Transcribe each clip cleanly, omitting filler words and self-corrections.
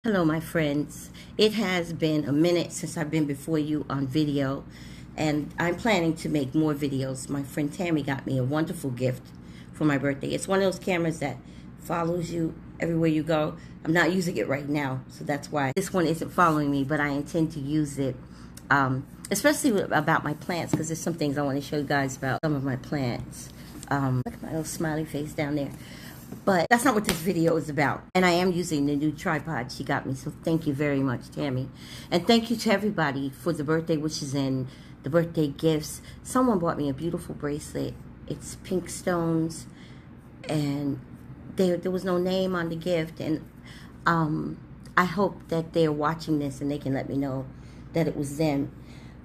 Hello, my friends. It has been a minute since I've been before you on video, and I'm planning to make more videos. My friend Tammy got me a wonderful gift for my birthday. It's one of those cameras that follows you everywhere you go. I'm not using it right now, so that's why this one isn't following me, but I intend to use it, especially about my plants, because there's some things I want to show you guys about some of my plants. Look at my little smiley face down there. But that's not what this video is about. And I am using the new tripod she got me. So thank you very much, Tammy. And thank you to everybody for the birthday wishes and the birthday gifts. Someone bought me a beautiful bracelet. It's pink stones. And there was no name on the gift. And I hope that they're watching this and they can let me know that it was them.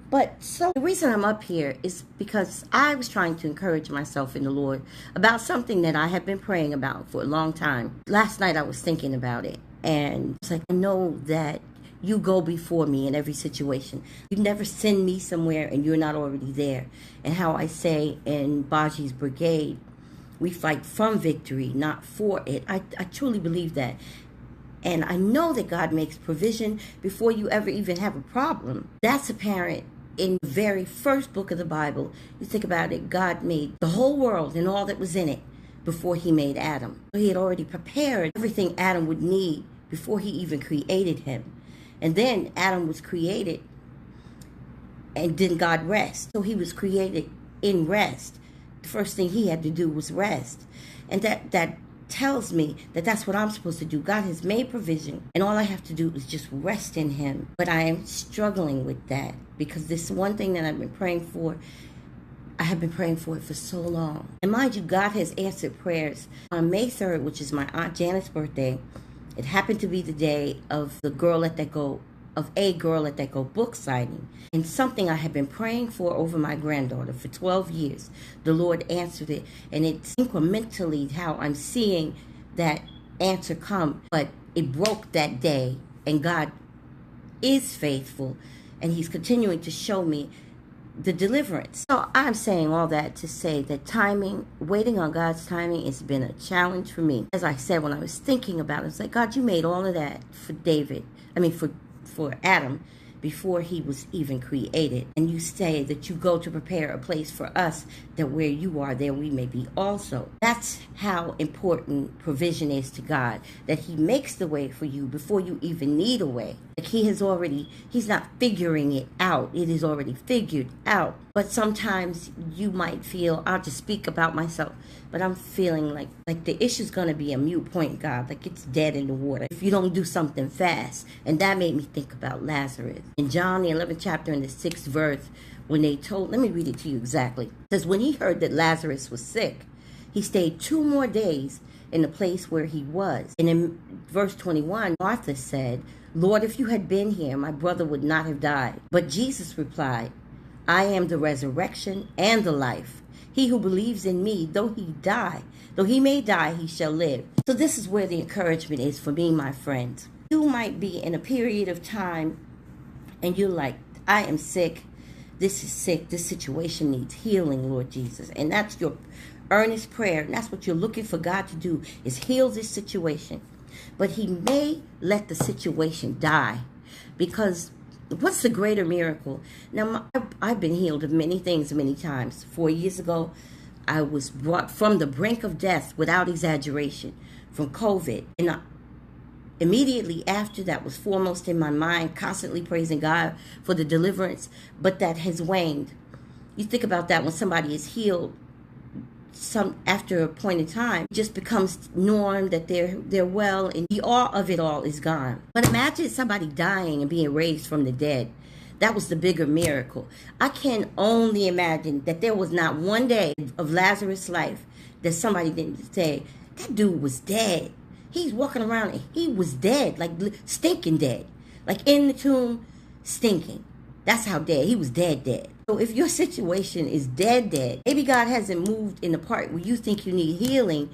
But so the reason I'm up here is because I was trying to encourage myself in the Lord about something that I have been praying about for a long time. Last night I was thinking about it, and it's like, I know that you go before me in every situation. You never send me somewhere and you're not already there. And how I say in Baji's brigade, we fight from victory, not for it. I truly believe that. And I know that God makes provision before you ever even have a problem. That's apparent in the very first book of the Bible. You think about it, God made the whole world and all that was in it before he made Adam. He had already prepared everything Adam would need before he even created him. And then Adam was created, and then God rest. So he was created in rest. The first thing he had to do was rest. And that tells me that that's what I'm supposed to do. God has made provision, and all I have to do is just rest in him. But I am struggling with that because this one thing that I've been praying for, I have been praying for it for so long. And mind you, God has answered prayers. On May 3rd, which is my Aunt Janet's birthday, it happened to be the day of a Girl Let That Go book signing. And something I have been praying for over my granddaughter for 12 years. The Lord answered it. And it's incrementally how I'm seeing that answer come. But it broke that day. And God is faithful. And he's continuing to show me the deliverance. So I'm saying all that to say that timing, waiting on God's timing, has been a challenge for me. As I said, when I was thinking about it, it's like, God, you made all of that for for Adam before he was even created. And you say that you go to prepare a place for us, that where you are, there we may be also. That's how important provision is to God, that he makes the way for you before you even need a way. Like he's not figuring it out. It is already figured out. But sometimes you might feel, I'll just speak about myself, but I'm feeling like the issue's going to be a moot point, God. Like it's dead in the water if you don't do something fast. And that made me think about Lazarus. In John, the 11th chapter, in the 6th verse, when they told, let me read it to you exactly. It says, when he heard that Lazarus was sick, he stayed 2 more days in the place where he was. And in verse 21, Martha said, Lord, if you had been here, my brother would not have died. But Jesus replied, I am the resurrection and the life. He who believes in me, though he may die, he shall live. So this is where the encouragement is for me, my friends. You might be in a period of time and you're like, I am sick. This is sick. This situation needs healing, Lord Jesus. And that's your earnest prayer. And that's what you're looking for God to do, is heal this situation. But he may let the situation die, because what's the greater miracle? Now, I've been healed of many things many times. 4 years ago, I was brought from the brink of death, without exaggeration, from COVID. And immediately after that was foremost in my mind, constantly praising God for the deliverance. But that has waned. You think about that when somebody is healed. After a point in time, it just becomes norm that they're well, and the awe of it all is gone. But imagine somebody dying and being raised from the dead. That was the bigger miracle. I can only imagine that there was not one day of Lazarus' life that somebody didn't say, that dude was dead. He's walking around and he was dead, like stinking dead, like in the tomb, stinking. That's how dead. He was dead. So if your situation is dead, maybe God hasn't moved in the part where you think you need healing,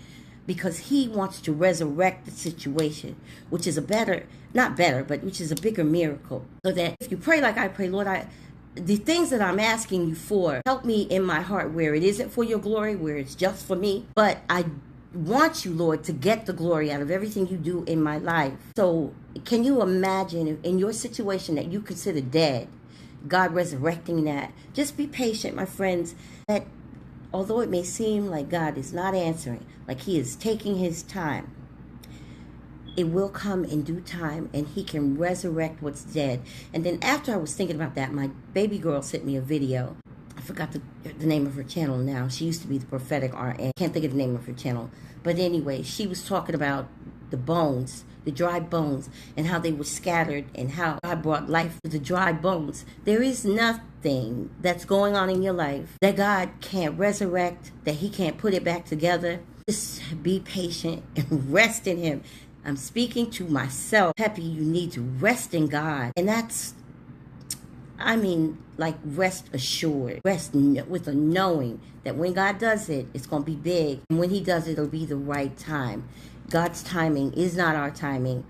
because he wants to resurrect the situation, which is which is a bigger miracle. So that if you pray like I pray, Lord, the things that I'm asking you for, help me in my heart where it isn't for your glory, where it's just for me. But I want you, Lord, to get the glory out of everything you do in my life. So can you imagine if in your situation that you consider dead, God resurrecting that? Just be patient, my friends, that although it may seem like God is not answering, like he is taking his time, it will come in due time, and he can resurrect what's dead. And then after I was thinking about that, my baby girl sent me a video. I forgot the name of her channel now. She used to be the prophetic RN. Can't think of the name of her channel. But anyway, she was talking about the bones, the dry bones, and how they were scattered, and how God brought life to the dry bones. There is nothing that's going on in your life that God can't resurrect, that he can't put it back together. Just be patient and rest in him. I'm speaking to myself. Peppy, you need to rest in God. And that's, I mean, like rest assured. Rest with a knowing that when God does it, it's going to be big. And when he does it, it'll be the right time. God's timing is not our timing.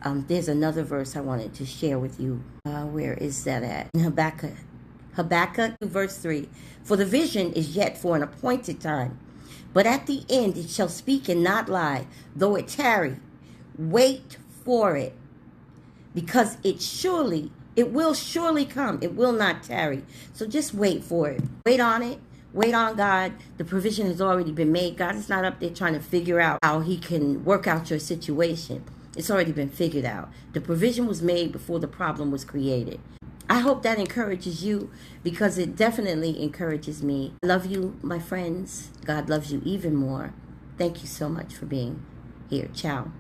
There's another verse I wanted to share with you. Where is that at? In Habakkuk 2, verse 3. For the vision is yet for an appointed time, but at the end it shall speak and not lie. Though it tarry, wait for it, because it will surely come. It will not tarry. So just wait for it. Wait on it. Wait on God. The provision has already been made. God is not up there trying to figure out how he can work out your situation. It's already been figured out. The provision was made before the problem was created. I hope that encourages you, because it definitely encourages me. I love you, my friends. God loves you even more. Thank you so much for being here. Ciao.